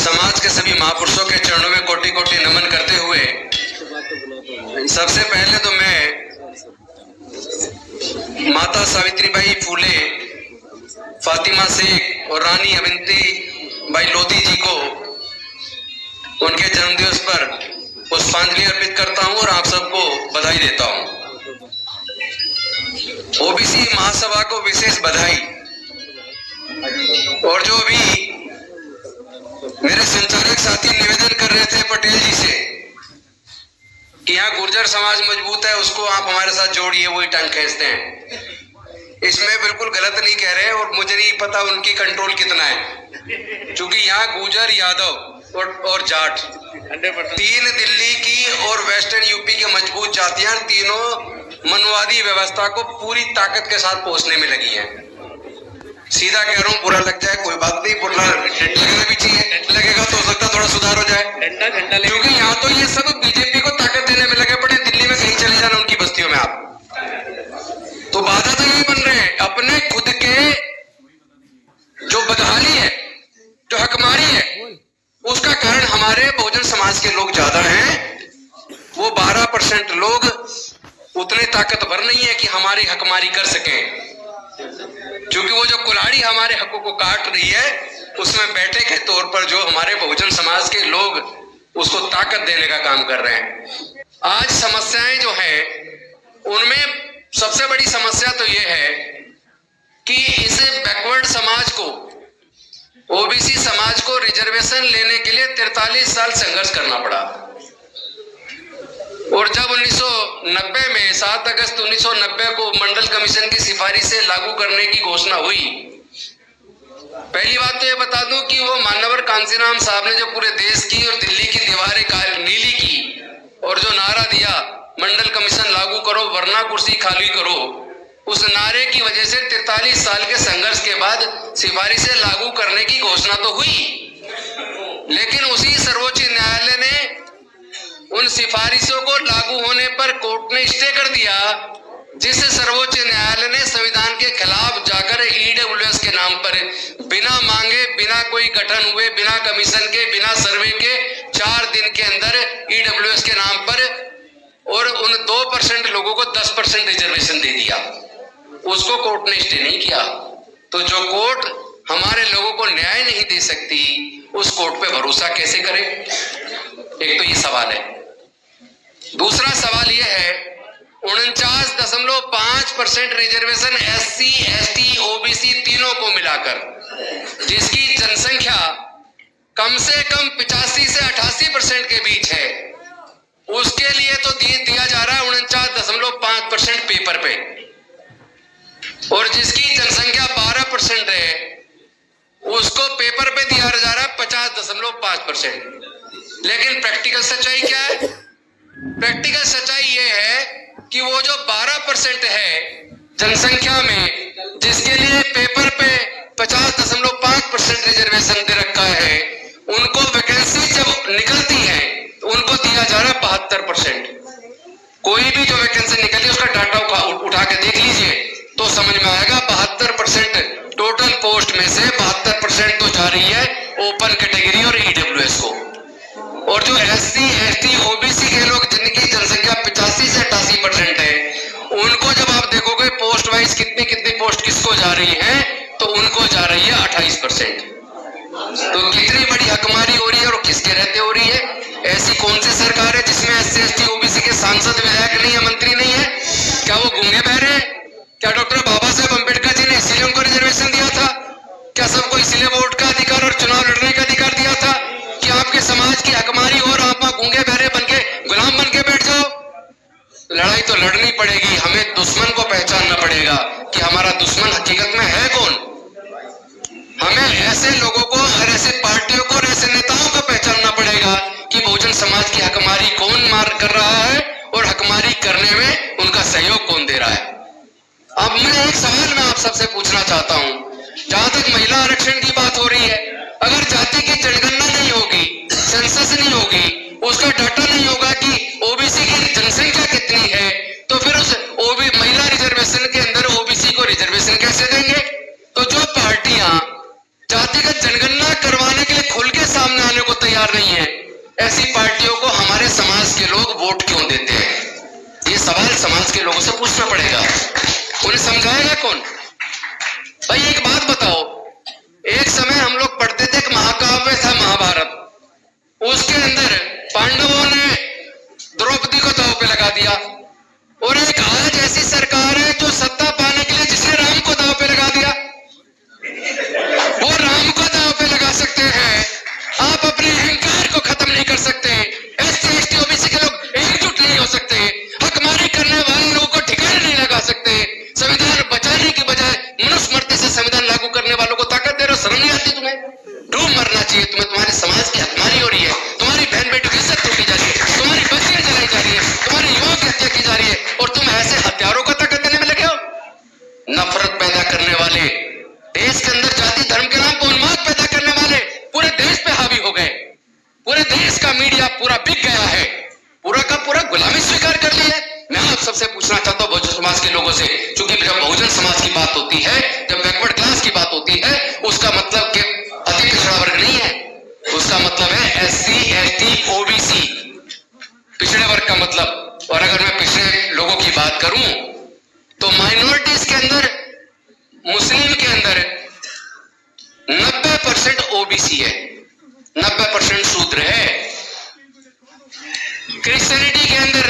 समाज के सभी महापुरुषों के चरणों में कोटि कोटि नमन करते हुए सबसे पहले तो मैं माता सावित्रीबाई फूले, फातिमा शेख और रानी अवंतीबाई लोधी जी को उनके जन्मदिवस पर पुष्पांजलि अर्पित करता हूं और आप सबको बधाई देता हूं। ओबीसी महासभा को विशेष बधाई। और जो भी मेरे संचालक साथी निवेदन कर रहे थे पटेल जी से कि यहाँ गुर्जर समाज मजबूत है, उसको आप हमारे साथ जोड़िए, वही टंग खींचते हैं। इसमें बिल्कुल गलत नहीं कह रहे और मुझे नहीं पता उनकी कंट्रोल कितना है, क्योंकि यहाँ गुर्जर, यादव और जाट तीन दिल्ली की और वेस्टर्न यूपी के मजबूत जातियां तीनों मनवादी व्यवस्था को पूरी ताकत के साथ पोषने में लगी हैं। सीधा कह रहा हूँ, बुरा लग जाए कोई बात नहीं, बुरा लगना भी चाहिए, लगेगा तो हो सकता थोड़ा सुधार हो जाए, क्योंकि यहाँ तो ये सब बीजेपी को ताकत देने में लगे पड़े। दिल्ली में कहीं चले जाना उनकी बस्तियों में आप, तो बाधा तो यही बन रहे हैं। अपने खुद के जो बदहाली है, जो हकमारी है, उसका कारण हमारे बहुजन समाज के लोग ज्यादा हैं। वो 12% लोग उतने ताकतवर नहीं है कि हमारी हकमारी कर सकें, क्योंकि वो जो कुल्हाड़ी हमारे हकों को काट रही है उसमें बैठे के तौर पर जो हमारे बहुजन समाज के लोग उसको ताकत देने का काम कर रहे हैं। आज समस्याएं जो है उनमें सबसे बड़ी समस्या तो ये है कि इस बैकवर्ड समाज को, ओबीसी समाज को रिजर्वेशन लेने के लिए 43 साल संघर्ष करना पड़ा। और जब 1990 में 7 अगस्त 1990 को मंडल कमीशन की सिफारिश से लागू करने की घोषणा हुई, पहली बात तो ये बता दूं कि वो मानवर कांसीराम साहब ने जो पूरे देश की और दिल्ली की दीवारें नीली की और जो नारा दिया मंडल कमीशन लागू करो वरना कुर्सी खाली करो, उस नारे की वजह से 43 साल के संघर्ष के बाद सिफारिश से लागू करने की घोषणा तो हुई, लेकिन उसी सर्वोच्च न्यायालय ने उन सिफारिशों को लागू होने पर कोर्ट ने स्टे कर दिया, जिस सर्वोच्च न्यायालय ने संविधान के खिलाफ जाकर ईडब्ल्यूएस के नाम पर बिना मांगे, बिना कोई गठन हुए, बिना कमीशन के, बिना सर्वे के 4 दिन के अंदर ईडब्ल्यूएस के नाम पर और उन 2% लोगों को 10% रिजर्वेशन दे दिया। उसको कोर्ट ने स्टे नहीं किया। तो जो कोर्ट हमारे लोगों को न्याय नहीं दे सकती, उस कोर्ट पे भरोसा कैसे करें? एक तो ये सवाल है। दूसरा सवाल यह है 49.5% रिजर्वेशन एससी, एसटी, ओबीसी तीनों को मिलाकर, जिसकी जनसंख्या कम से कम 85 से 88% के बीच है, उसके लिए तो दिया जा रहा है 49.5% पेपर पे, और जिसकी जनसंख्या 12% है उसको पेपर पे दिया जा रहा है 50.5%। लेकिन प्रैक्टिकल सच्चाई क्या है? प्रैक्टिकल सच्चाई ये है कि वो जो 12% है जनसंख्या में, जिसके लिए पेपर पे 50.5% रिजर्वेशन दे रखा है, उनको वैकेंसी जब निकलती है तो उनको दिया जा रहा है 72%। कोई भी जो वैकेंसी निकली उसका डाटा उठा के देख लीजिए तो समझ में आएगा 72% टोटल पोस्ट में से 72% तो जा रही है ओपन कैटेगरी और ईडब्ल्यूएस को। और जो एससी, एसटी, ओबीसी के लोग जिनकी जनसंख्या 85 से 88% है, उनको जब आप देखोगे पोस्ट वाइज कितनी पोस्ट किसको जा रही है, तो उनको जा रही है 28%। तो कितनी बड़ी हकमारी हो रही है और किसके रहते हो रही है? ऐसी कौन सी सरकार है जिसमें एससी, एसटी, ओबीसी के सांसद, विधायक नहीं है, मंत्री नहीं है? क्या वो गूंगे बहरे हैं? क्या डॉक्टर बाबा साहेब अम्बेडकर जी ने इसलिए उनको रिजर्वेशन दिया था? क्या सबको इसलिए वोट का अधिकार और चुनाव लड़ने का अधिकार दिया था कि आपके समाज की हकमारी और आप गूंगे बहरे बनके गुलाम बनके बैठ जाओ? लड़ाई तो लड़नी पड़ेगी। हमें दुश्मन को पहचानना पड़ेगा कि हमारा दुश्मन हकीकत में है कौन। हमें ऐसे लोगों को और ऐसे पार्टियों को और ऐसे नेताओं को पहचानना पड़ेगा कि बहुजन समाज की हकमारी कौन कर रहा है और हकमारी करने में उनका सहयोग कौन दे रहा है। अब मैं एक सवाल मैं आप सबसे पूछना चाहता हूं, जहां तक महिला आरक्षण की बात हो रही है, अगर जाति की जनगणना नहीं होगी, सेंसस नहीं होगी, उसका डाटा नहीं होगा कि ओबीसी की जनसंख्या कितनी है, तो फिर उस महिला रिजर्वेशन के अंदर ओबीसी को रिजर्वेशन कैसे देंगे? तो जो पार्टियां जातिगत जनगणना करवाने के लिए खुल के साथ सामने आने को तैयार नहीं है, ऐसी पार्टियों को हमारे समाज के लोग वोट क्यों देते हैं? ये सवाल समाज के लोगों से पूछना पड़ेगा। उन्हें समझाएगा कौन? भाई एक बात बताओ, एक समय हम लोग पढ़ते थे, एक महाकाव्य था महाभारत, उसके अंदर पांडवों ने द्रौपदी को दांव पे लगा दिया, और एक आज ऐसी सरकार है जो सत्ता पाने के लिए जिसने राम को दांव पे लगा दिया, वो राम को दांव पे लगा सकते हैं, आप अपने अहंकार को खत्म नहीं कर सकते। एससी एसटी ओबीसी के लोग एकजुट नहीं हो सकते, हकमारी करने वाले लोगों को ठिकाने नहीं लगा सकते, संविधान बचाने की बजाय मनुष्य मरते से संविधान लागू करने वालों को ताकत दे रहे हो। शर्म नहीं आती तुम्हें? डूब मरना चाहिए तुम्हें। तुम्हारे समाज की हकमारी हो रही है, तुम्हारी बहन बेटी की इज्जत टूटी जा रही है, तुम्हारी बच्चियां जलाई जा रही है, तुम्हारे युवाओं की हत्या की जा रही है, और तुम ऐसे हत्यारों को ताकत देने में लगे हो। नफरत पैदा करने वाले, देश के अंदर जाति धर्म के नाम पर उन्माद पैदा करने वाले पूरे देश पे हावी हो गए। पूरे देश का मीडिया पूरा बिक गया है, पूरा का पूरा गुलामी स्वीकार कर ली है। मैं आप सबसे पूछना चाहता हूं बहुजन समाज के लोगों से, क्योंकि जब बहुजन समाज की बात होती है, जब बैकवर्ड क्लास की बात होती है, उसका मतलब कि अति पिछड़ा वर्ग नहीं है, उसका मतलब है एससी एसटी ओबीसी, पिछड़े वर्ग का मतलब। और अगर मैं पिछड़े लोगों की बात करूं तो माइनॉरिटीज के अंदर, मुस्लिम के अंदर 90% ओबीसी है, 90% शूद्र है, क्रिश्चियनिटी के अंदर